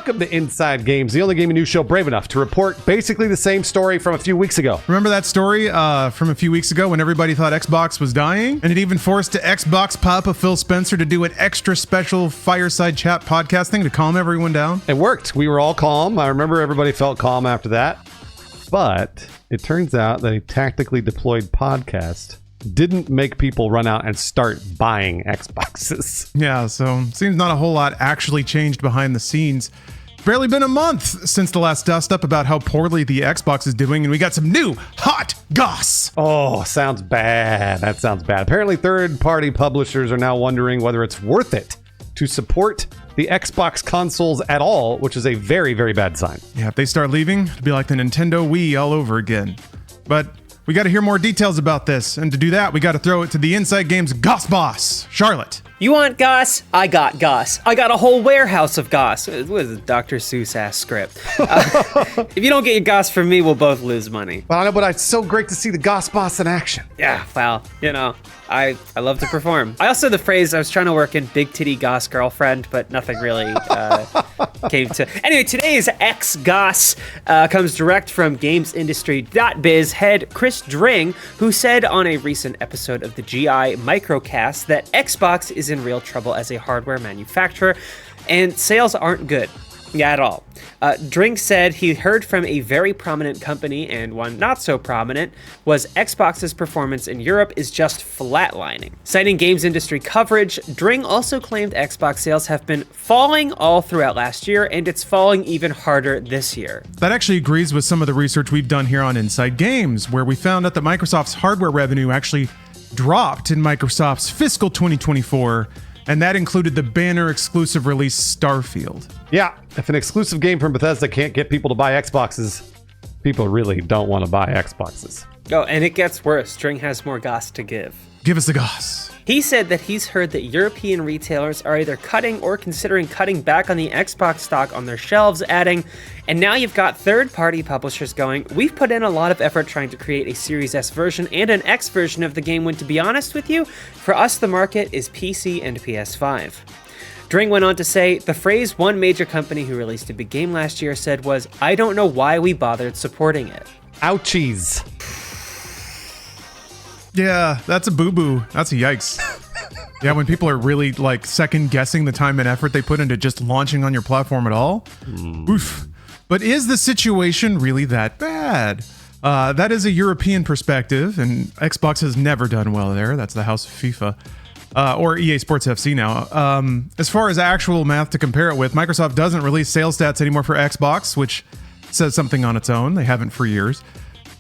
Welcome to Inside Games, the only gaming news show brave enough to report basically the same story from a few weeks ago. Remember that story from a few weeks ago when everybody thought Xbox was dying? And it even forced the Xbox Papa Phil Spencer to do an extra special fireside chat podcast thing to calm everyone down? It worked. We were all calm. I remember everybody felt calm after that. But it turns out that a tactically deployed podcast didn't make people run out and start buying Xboxes. Yeah, so seems not a whole lot actually changed behind the scenes. Barely been a month since the last dust up about how poorly the Xbox is doing, and we got some new hot goss. Oh, sounds bad. That sounds bad. Apparently, third-party publishers are now wondering whether it's worth it to support the Xbox consoles at all, which is a very, very bad sign. Yeah, if they start leaving, it'll be like the Nintendo Wii all over again. But we got to hear more details about this, and to do that, we got to throw it to the Inside Games Goss boss, Charlotte. You want goss? I got goss. I got a whole warehouse of goss. What is a Dr. Seuss-ass script? If you don't get your goss from me, we'll both lose money. Well, I know, but it's so great to see the Goss boss in action. Yeah, well, you know, I love to perform. I also the phrase, I was trying to work in big titty goss girlfriend, but nothing really came to. Anyway, today's X-Goss comes direct from GamesIndustry.biz head Chris Dring, who said on a recent episode of the GI Microcast that Xbox is in real trouble as a hardware manufacturer, and sales aren't good. Yeah, at all. Dring said he heard from a very prominent company, and one not so prominent, was Xbox's performance in Europe is just flatlining. Citing games industry coverage, Dring also claimed Xbox sales have been falling all throughout last year, and it's falling even harder this year. That actually agrees with some of the research we've done here on Inside Games, where we found out that Microsoft's hardware revenue actually dropped in Microsoft's fiscal 2024, and that included the banner exclusive release Starfield. Yeah, if an exclusive game from Bethesda can't get people to buy Xboxes, people really don't want to buy Xboxes. Oh, and it gets worse. Dring has more goss to give. Give us the goss. He said that he's heard that European retailers are either cutting or considering cutting back on the Xbox stock on their shelves, adding, and now you've got third-party publishers going, we've put in a lot of effort trying to create a Series S version and an X version of the game when, to be honest with you, for us the market is PC and PS5. Dring went on to say, the phrase one major company who released a big game last year said was, I don't know why we bothered supporting it. Ouchies. Yeah, that's a boo-boo. That's a yikes. Yeah, when people are really like second guessing the time and effort they put into just launching on your platform at all. Oof. But is the situation really that bad? That is a European perspective, and Xbox has never done well there. That's the house of FIFA. Or EA Sports FC now. As far as actual math to compare it with, Microsoft doesn't release sales stats anymore for Xbox, which says something on its own. They haven't for years.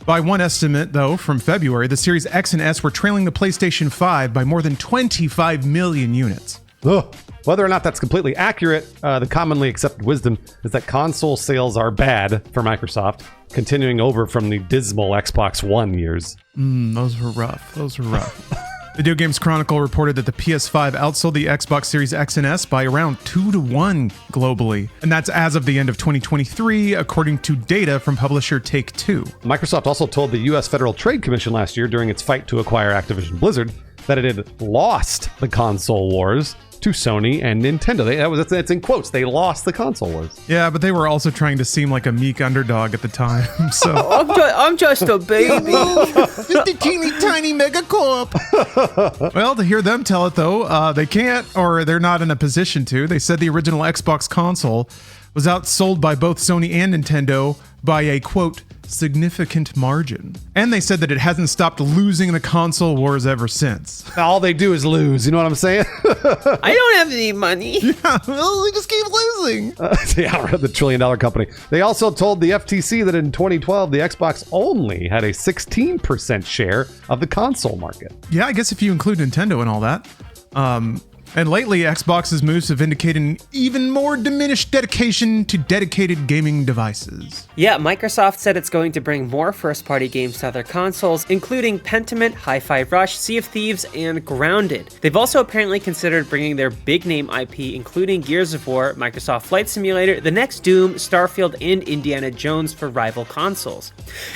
By one estimate, though, from February, the Series X and S were trailing the PlayStation 5 by more than 25 million units. Ugh. Whether or not that's completely accurate, the commonly accepted wisdom is that console sales are bad for Microsoft, continuing over from the dismal Xbox One years. Those were rough. Video Games Chronicle reported that the PS5 outsold the Xbox Series X and S by around 2-1 globally. And that's as of the end of 2023, according to data from publisher Take-Two. Microsoft also told the U.S. Federal Trade Commission last year during its fight to acquire Activision Blizzard that it had lost the console wars to Sony and Nintendo. That's in quotes. They lost the console wars. Yeah, but they were also trying to seem like a meek underdog at the time. So I'm just a baby. Just a teeny tiny megacorp. Well, to hear them tell it though, they can't, or they're not in a position to. They said the original Xbox console was outsold by both Sony and Nintendo by a, quote, significant margin. And they said that it hasn't stopped losing the console wars ever since. All they do is lose. You know what I'm saying? I don't have any money. Yeah, well, we just keep losing. Yeah, the $1 trillion company. They also told the FTC that in 2012, the Xbox only had a 16% share of the console market. Yeah, I guess if you include Nintendo and all that. And lately, Xbox's moves have indicated an even more diminished dedication to dedicated gaming devices. Yeah, Microsoft said it's going to bring more first-party games to other consoles, including Pentiment, Hi-Fi Rush, Sea of Thieves, and Grounded. They've also apparently considered bringing their big-name IP, including Gears of War, Microsoft Flight Simulator, the next Doom, Starfield, and Indiana Jones for rival consoles.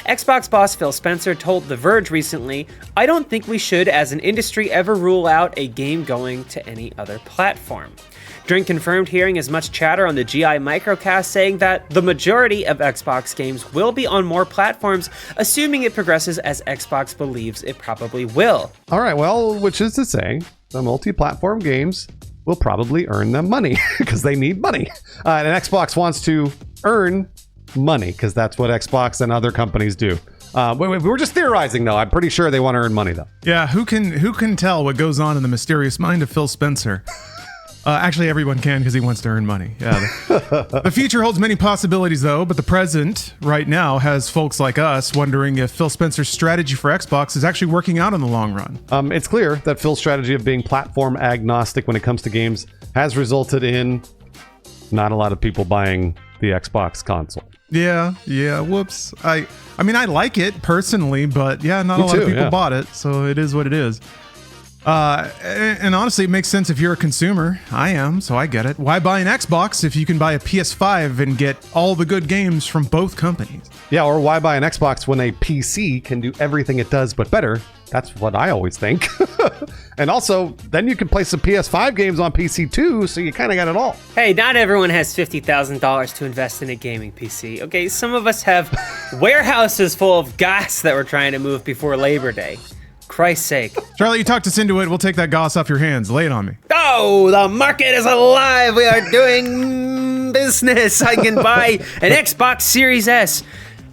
Xbox boss Phil Spencer told The Verge recently, I don't think we should, as an industry, ever rule out a game going to any other platform. Drink confirmed hearing as much chatter on the GI Microcast saying that the majority of Xbox games will be on more platforms, assuming it progresses as Xbox believes it probably will. All right, well, which is to say, the multi-platform games will probably earn them money because they need money. And Xbox wants to earn money because that's what Xbox and other companies do. We're just theorizing, though. I'm pretty sure they want to earn money, though. Yeah, who can tell what goes on in the mysterious mind of Phil Spencer? Actually, everyone can because he wants to earn money. Yeah. The future holds many possibilities, though, but the present right now has folks like us wondering if Phil Spencer's strategy for Xbox is actually working out in the long run. It's clear that Phil's strategy of being platform agnostic when it comes to games has resulted in not a lot of people buying the Xbox console. Yeah, whoops. I mean, I like it personally, but yeah, not a lot of people bought it, so it is what it is. And honestly, it makes sense if you're a consumer. I am, so I get it. Why buy an Xbox if you can buy a PS5 and get all the good games from both companies? Yeah, or why buy an Xbox when a PC can do everything it does but better? That's what I always think. And also, then you can play some PS5 games on PC too, so you kind of got it all. Hey, not everyone has $50,000 to invest in a gaming PC. Okay, some of us have warehouses full of gas that we're trying to move before Labor Day. Christ's sake. Charlie, you talked us into it. We'll take that goss off your hands. Lay it on me. Oh, the market is alive. We are doing business. I can buy an Xbox Series S.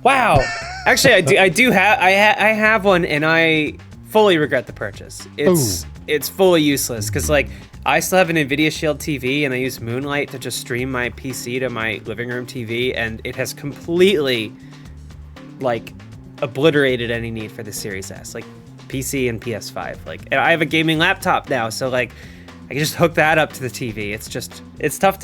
Wow. Actually, I have one, and I fully regret the purchase. It's fully useless because, like, I still have an NVIDIA Shield TV, and I use Moonlight to just stream my PC to my living room TV, and it has completely, like, obliterated any need for the Series S. Like, PC and PS5. Like, and I have a gaming laptop now, so, like, I can just hook that up to the TV. It's tough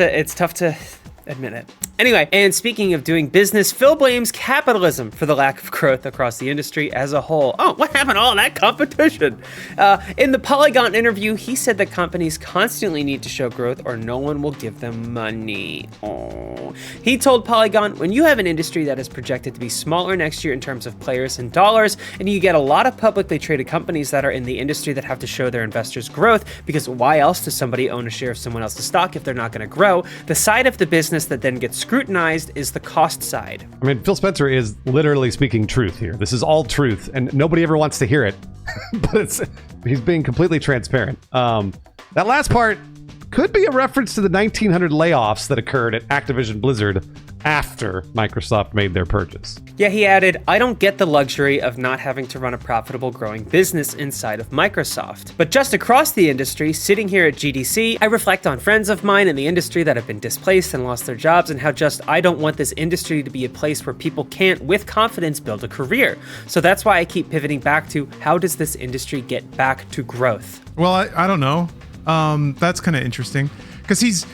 to admit it. Anyway, and speaking of doing business, Phil blames capitalism for the lack of growth across the industry as a whole. Oh, what happened to all that competition? In the Polygon interview, he said that companies constantly need to show growth or no one will give them money. Oh. He told Polygon, when you have an industry that is projected to be smaller next year in terms of players and dollars, and you get a lot of publicly traded companies that are in the industry that have to show their investors growth, because why else does somebody own a share of someone else's stock if they're not going to grow? The side of the business that then gets scrutinized is the cost side. I mean, Phil Spencer is literally speaking truth here. This is all truth, and nobody ever wants to hear it, but he's being completely transparent. That last part could be a reference to the 1,900 layoffs that occurred at Activision Blizzard after Microsoft made their purchase. Yeah, he added, I don't get the luxury of not having to run a profitable growing business inside of Microsoft. But just across the industry, sitting here at GDC, I reflect on friends of mine in the industry that have been displaced and lost their jobs and how just I don't want this industry to be a place where people can't, with confidence, build a career. So that's why I keep pivoting back to how does this industry get back to growth? Well, I don't know. That's kind of interesting because he's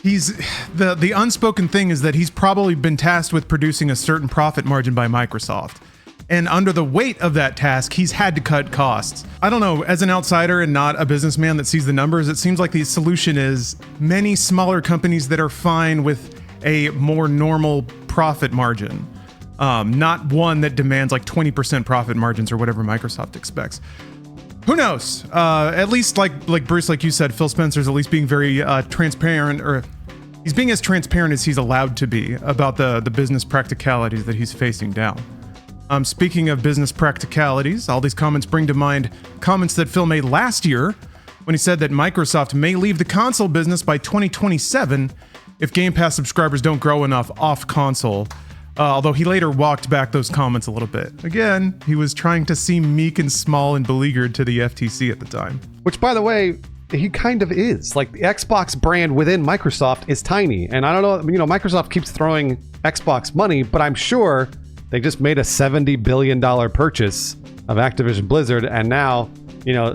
the unspoken thing is that he's probably been tasked with producing a certain profit margin by Microsoft. And under the weight of that task, he's had to cut costs. I don't know, as an outsider and not a businessman that sees the numbers, it seems like the solution is many smaller companies that are fine with a more normal profit margin. Not one that demands like 20% profit margins or whatever Microsoft expects. Who knows? At least like Bruce, like you said, Phil Spencer's at least being very transparent, or he's being as transparent as he's allowed to be about the business practicalities that he's facing down. Speaking of business practicalities, all these comments bring to mind comments that Phil made last year when he said that Microsoft may leave the console business by 2027 if Game Pass subscribers don't grow enough off console. Although he later walked back those comments a little bit. Again, he was trying to seem meek and small and beleaguered to the FTC at the time. Which, by the way, he kind of is. Like, the Xbox brand within Microsoft is tiny. And I don't know, Microsoft keeps throwing Xbox money, but I'm sure they just made a $70 billion purchase of Activision Blizzard. And now,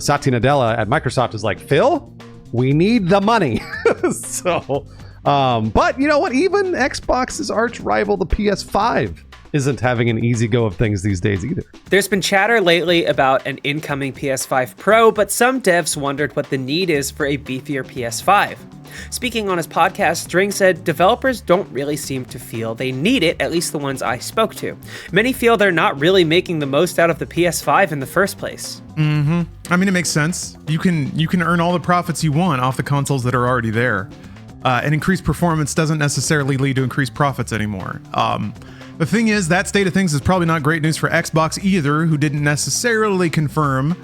Satya Nadella at Microsoft is like, Phil, we need the money. So... but you know what? Even Xbox's arch rival, the PS5, isn't having an easy go of things these days either. There's been chatter lately about an incoming PS5 Pro, but some devs wondered what the need is for a beefier PS5. Speaking on his podcast, Dring said developers don't really seem to feel they need it, at least the ones I spoke to. Many feel they're not really making the most out of the PS5 in the first place. I mean, it makes sense. You can earn all the profits you want off the consoles that are already there. And increased performance doesn't necessarily lead to increased profits anymore. The thing is, that state of things is probably not great news for Xbox either, who didn't necessarily confirm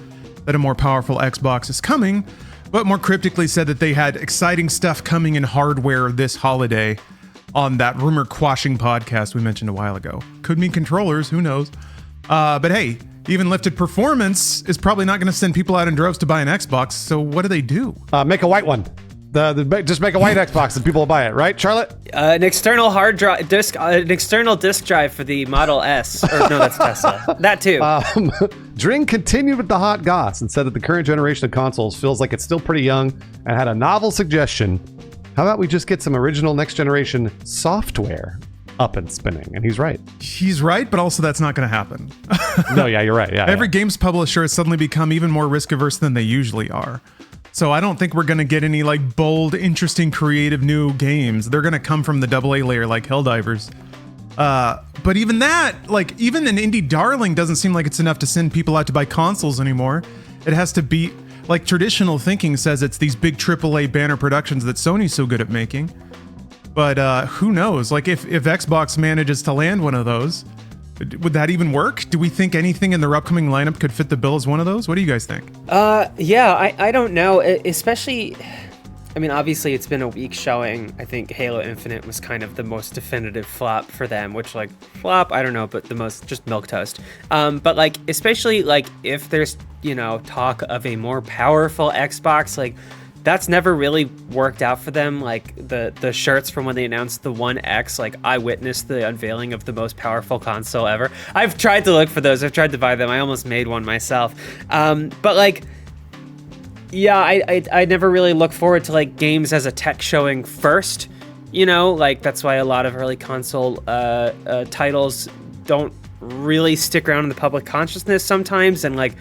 that a more powerful Xbox is coming, but more cryptically said that they had exciting stuff coming in hardware this holiday on that rumor quashing podcast we mentioned a while ago. Could mean controllers, who knows? But hey, even lifted performance is probably not going to send people out in droves to buy an Xbox, so what do? Make a white one. Just make a white Xbox and people will buy it, right, Charlotte? An external hard drive disc, an external disk drive for the Model S. Or no, that's Tesla. That too. Dring continued with the hot goss and said that the current generation of consoles feels like it's still pretty young and had a novel suggestion. How about we just get some original next generation software up and spinning? And he's right. He's right, but also that's not going to happen. No, yeah, you're right. Yeah, Every games publisher has suddenly become even more risk averse than they usually are. So I don't think we're going to get any like bold, interesting, creative new games. They're going to come from the AA layer like Helldivers. But even that, like even an indie darling doesn't seem like it's enough to send people out to buy consoles anymore. It has to be like traditional thinking says it's these big AAA banner productions that Sony's so good at making. But who knows? Like if Xbox manages to land one of those, would that even work? Do we think anything in their upcoming lineup could fit the bill as one of those? What do you guys think? Yeah, I don't know. Especially, I mean, obviously it's been a weak showing. I think Halo Infinite was kind of the most definitive flop for them, which like flop, I don't know, but the most just milquetoast. But like, especially like if there's, talk of a more powerful Xbox, like that's never really worked out for them. Like the shirts from when they announced the One X, like I witnessed the unveiling of the most powerful console ever. I've tried to look for those. I've tried to buy them. I almost made one myself. But like, yeah, I never really look forward to like games as a tech showing first, like that's why a lot of early console titles don't really stick around in the public consciousness sometimes. And like,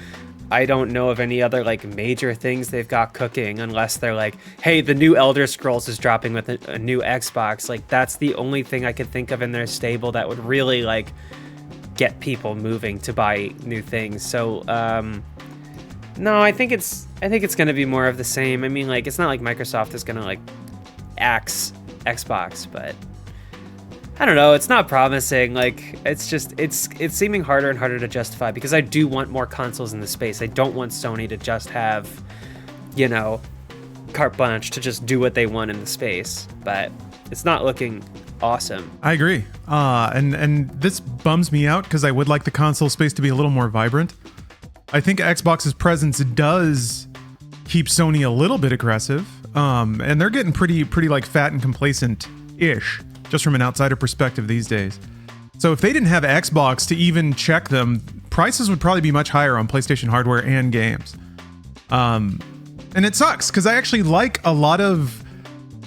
I don't know of any other like major things they've got cooking unless they're like, hey, the new Elder Scrolls is dropping with a new Xbox. Like that's the only thing I could think of in their stable that would really like get people moving to buy new things. So no, I think it's going to be more of the same. I mean, like it's not like Microsoft is going to like axe Xbox, but I don't know. It's not promising. Like it's seeming harder and harder to justify because I do want more consoles in the space. I don't want Sony to just have, carte blanche to just do what they want in the space. But it's not looking awesome. I agree. And this bums me out because I would like the console space to be a little more vibrant. I think Xbox's presence does keep Sony a little bit aggressive. And they're getting pretty like fat and complacent-ish. Just from an outsider perspective these days. So if they didn't have Xbox to even check them, prices would probably be much higher on PlayStation hardware and games. And it sucks because I actually like a lot of,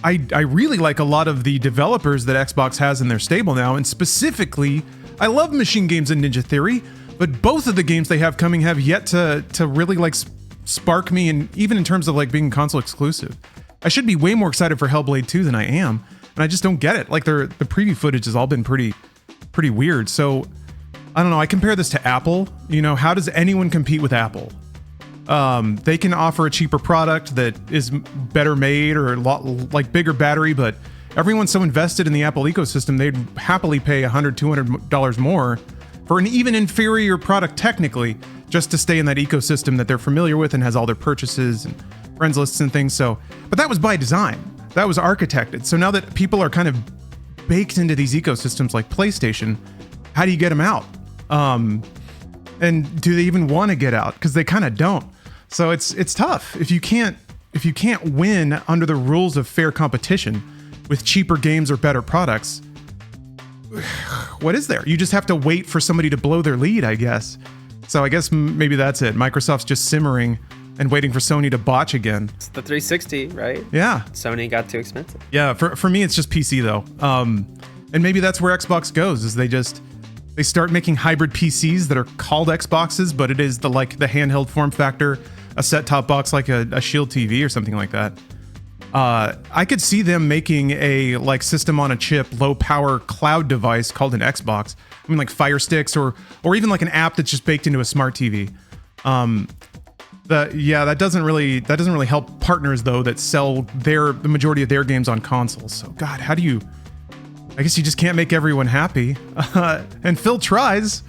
I really like a lot of the developers that Xbox has in their stable now. And specifically, I love Machine Games and Ninja Theory, but both of the games they have coming have yet to really like spark me, and even in terms of like being console exclusive. I should be way more excited for Hellblade 2 than I am. And I just don't get it. Like the preview footage has all been pretty weird. So I don't know. I compare this to Apple. How does anyone compete with Apple? They can offer a cheaper product that is better made or like bigger battery, but everyone's so invested in the Apple ecosystem, they'd happily pay $100, $200 more for an even inferior product technically, just to stay in that ecosystem that they're familiar with and has all their purchases and friends lists and things. So, but that was by design. That was architected. So now that people are kind of baked into these ecosystems like PlayStation, how do you get them out? And do they even want to get out? Because they kind of don't. So it's tough. If you can't win under the rules of fair competition with cheaper games or better products, what is there? You just have to wait for somebody to blow their lead, I guess. So I guess maybe that's it. Microsoft's just simmering and waiting for Sony to botch again. It's the 360, right? Yeah. Sony got too expensive. Yeah, for me, it's just PC though. And maybe that's where Xbox goes, is they start making hybrid PCs that are called Xboxes, but it is the handheld form factor, a set-top box like a Shield TV or something like that. I could see them making a like system on a chip, low power cloud device called an Xbox. I mean, like Fire Sticks or even like an app that's just baked into a smart TV. That doesn't really help partners though that sell the majority of their games on consoles. So God, how do you? I guess you just can't make everyone happy. And Phil tries,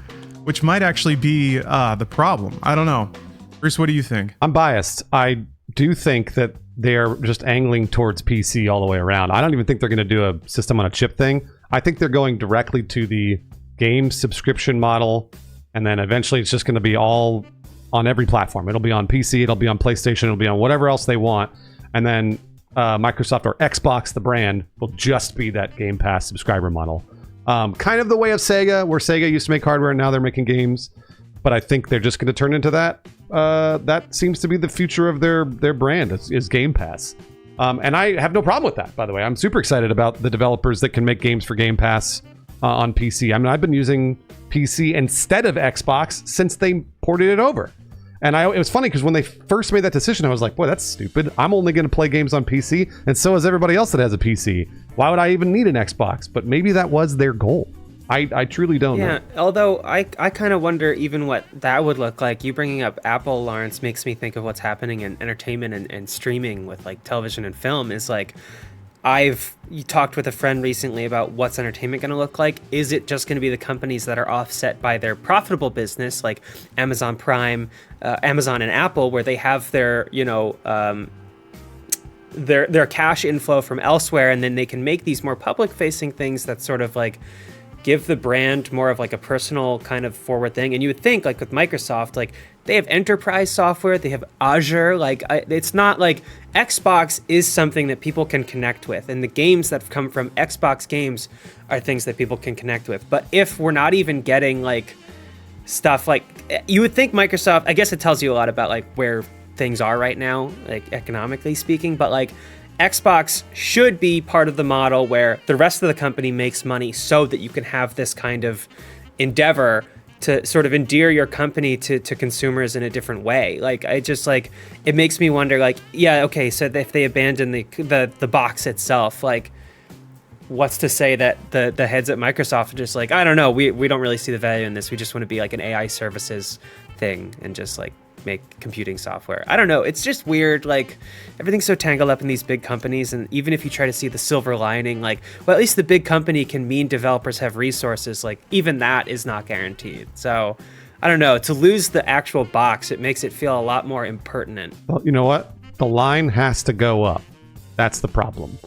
which might actually be the problem. I don't know. Bruce, what do you think? I'm biased. I do think that they're just angling towards PC all the way around. I don't even think they're going to do a system on a chip thing. I think they're going directly to the game subscription model, and then eventually it's just going to be all on every platform. It'll be on PC, it'll be on PlayStation, it'll be on whatever else they want, and then Microsoft or Xbox, the brand, will just be that Game Pass subscriber model. Kind of the way of Sega, where Sega used to make hardware and now they're making games. But I think they're just going to turn into that. That seems to be the future of their brand is Game Pass. And I have no problem with that, by the way. I'm super excited about the developers that can make games for Game Pass on PC. I mean, I've been using PC instead of Xbox since they ported it over. And it was funny because when they first made that decision, I was like, boy, that's stupid. I'm only going to play games on PC, and so is everybody else that has a PC. Why would I even need an Xbox? But maybe that was their goal. I truly don't know. Yeah, although I kind of wonder even what that would look like. You bringing up Apple, Lawrence, makes me think of what's happening in entertainment and streaming with like television and film. Is like, you talked with a friend recently about what's entertainment going to look like. Is it just going to be the companies that are offset by their profitable business, like Amazon Prime, Amazon and Apple, where they have their, their cash inflow from elsewhere, and then they can make these more public-facing things that sort of like give the brand more of like a personal kind of forward thing. And you would think like with Microsoft, like they have enterprise software, they have Azure, like it's not like Xbox is something that people can connect with. And the games that come from Xbox games are things that people can connect with. But if we're not even getting like stuff like, you would think Microsoft, I guess it tells you a lot about like where things are right now, like economically speaking, but like Xbox should be part of the model where the rest of the company makes money so that you can have this kind of endeavor to sort of endear your company to consumers in a different way. Like, I just like, it makes me wonder like, yeah, okay, so if they abandon the box itself, like what's to say that the heads at Microsoft are just like, I don't know, we don't really see the value in this. We just want to be like an AI services thing and just like make computing software. I don't know. It's just weird. Like everything's so tangled up in these big companies. And even if you try to see the silver lining, like, well, at least the big company can mean developers have resources. Like even that is not guaranteed. So I don't know. To lose the actual box, it makes it feel a lot more impertinent. Well, you know what? The line has to go up. That's the problem.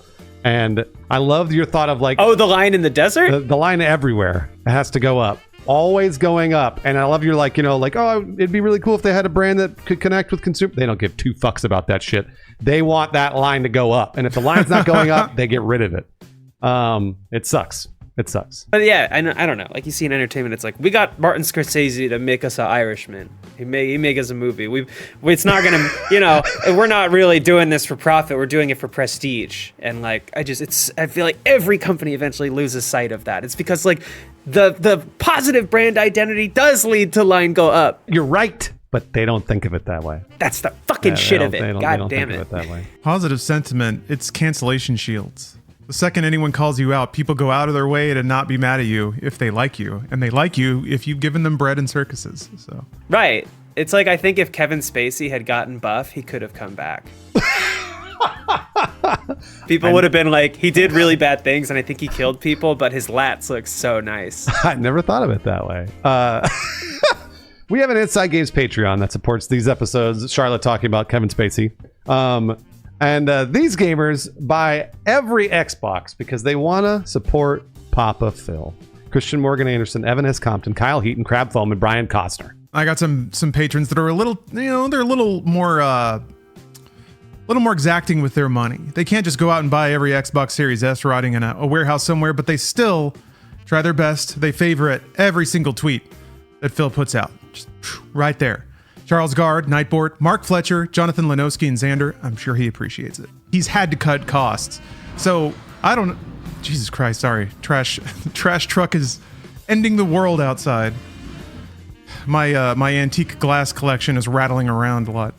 And I love your thought of like, oh, the line in the desert? The line everywhere. It has to go up. Always going up. And I love your like, like, oh, it'd be really cool if they had a brand that could connect with consumers. They don't give two fucks about that shit. They want that line to go up. And if the line's not going up, they get rid of it. It sucks. It sucks. But yeah, I don't know. Like you see in entertainment, it's like, we got Martin Scorsese to make us an Irishman. He make us a movie. It's not gonna, we're not really doing this for profit. We're doing it for prestige. And like, I feel like every company eventually loses sight of that. It's because like the positive brand identity does lead to line go up. You're right, but they don't think of it that way. That's the fucking shit of it. God damn it. Think of it that way. Positive sentiment, it's cancellation shields. The second anyone calls you out, people go out of their way to not be mad at you if they like you. And they like you if you've given them bread and circuses. So right. It's like, I think if Kevin Spacey had gotten buff, he could have come back. People would have been like, he did really bad things, and I think he killed people, but his lats look so nice. I never thought of it that way. We have an Inside Games Patreon that supports these episodes. Charlotte talking about Kevin Spacey. And these gamers buy every Xbox because they want to support Papa Phil. Christian Morgan Anderson, Evan S. Compton, Kyle Heaton, Crab Foam, and Brian Costner. I got some patrons that are a little, they're a little more exacting with their money. They can't just go out and buy every Xbox Series S rotting in a warehouse somewhere, but they still try their best. They favorite every single tweet that Phil puts out. Just right there. Charles Gard, Nightboard, Mark Fletcher, Jonathan Lenowski, and Xander. I'm sure he appreciates it. He's had to cut costs. So, I don't... Jesus Christ, sorry. Trash truck is ending the world outside. My antique glass collection is rattling around a lot.